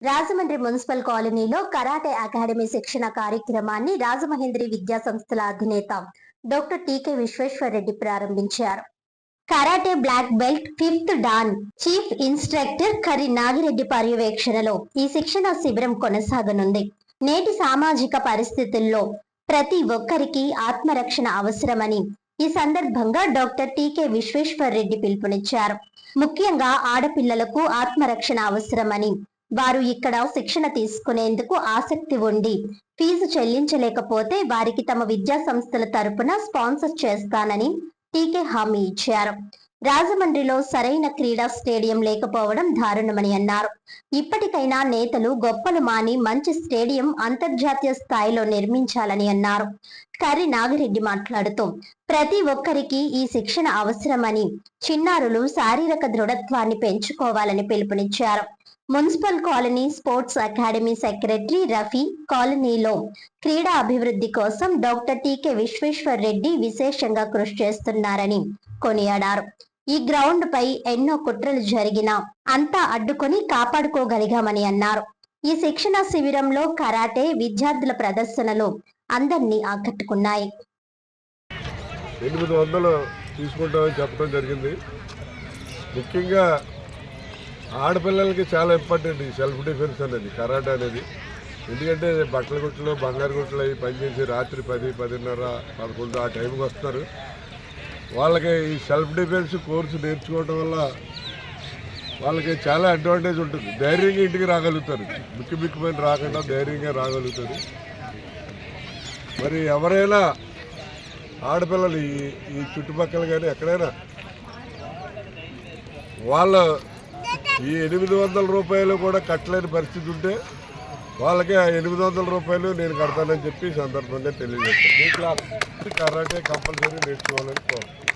Rajahmundry municipal కాలనీలో karate academy శిక్షణ కార్యక్రమాన్ని రాజమహేంద్రి విద్యా సంస్థల అధినేత డాక్టర్ టీకే విశ్వేశ్వరరెడ్డి ప్రారంభించారు. Karate black belt fifth dan chief instructor Kari Nagireddy పర్యవేక్షణలో ఈ శిక్షణ శిబిరం కొనసాగనుంది. నేటి సామాజిక పరిస్థితుల్లో ప్రతి ఒక్కరికి ఆత్మరక్షణ అవసరమని ఈ సందర్భంగా డాక్టర్ టీకే విశ్వేశ్వరరెడ్డి పిలుపునిచ్చారు. ముఖ్యంగా ఆడపిల్లలకు ఆత్మరక్షణ అవసరమని, వారు ఇక్కడ శిక్షణ తీసుకునేందుకు ఆసక్తి ఉండి ఫీజు చెల్లించలేకపోతే వారికి తమ విద్యా సంస్థల తరపున స్పాన్సర్ చేస్తానని టీకే హామీ ఇచ్చారు. రాజమండ్రిలో సరైన క్రీడా స్టేడియం లేకపోవడం దారుణమని అన్నారు. ఇప్పటికైనా నేతలు గొప్పలు మాని మంచి స్టేడియం అంతర్జాతీయ స్థాయిలో నిర్మించాలని అన్నారు. కరి నాగిరెడ్డి మాట్లాడుతూ ప్రతి ఒక్కరికి ఈ శిక్షణ అవసరమని, చిన్నారులు శారీరక దృఢత్వాన్ని పెంచుకోవాలని పిలుపునిచ్చారు. Municipal colony sports academy secretary Rafi కాలనీలో క్రీడా అభివృద్ధి కోసం డాక్టర్ టీకే విశ్వేశ్వరరెడ్డి విశేషంగా కృషి చేస్తున్నారని కొనియాడారు. ఈ గ్రౌండ్ పై ఎన్నో కుట్రలు జరిగినా అంతా అడ్డుకొని కాపాడుకోగలిగామని అన్నారు. ఈ శిక్షణ శిబిరంలో కరాటే విద్యార్థుల ప్రదర్శనలు అందరినీ ఆకట్టుకున్నాయి. 800 తీసుకుంటామని చెప్పడం జరిగింది. ముఖ్యంగా ఆడపిల్లలకి చాలా ఇంపార్టెంట్ ఈ సెల్ఫ్ డిఫెన్స్ అనేది, కరాటే అనేది. ఎందుకంటే బట్టల గుట్లు, బంగారు గుట్లు అవి పనిచేసి రాత్రి 10, 10:30, 11 ఆ టైంకి వస్తున్నారు. వాళ్ళకి ఈ సెల్ఫ్ డిఫెన్స్ కోర్సు నేర్చుకోవడం వల్ల వాళ్ళకి చాలా అడ్వాంటేజ్ ఉంటుంది. ధైర్యంగా ఇంటికి రాగలుగుతారు, బిక్కుబిక్కుమైన రాకుండా ధైర్యంగా రాగలుగుతారు. మరి ఎవరైనా ఆడపిల్లలు ఈ చుట్టుపక్కల కానీ ఎక్కడైనా వాళ్ళ ఈ 800 రూపాయలు కూడా కట్టలేని పరిస్థితి ఉంటే వాళ్ళకి ఆ 800 రూపాయలు నేను కడతానని చెప్పి సందర్భంగా తెలియజేస్తాను. ఈ క్లాస్ కరాటే కంపల్సరీ నేర్చుకోవాలని కోరుతున్నాను.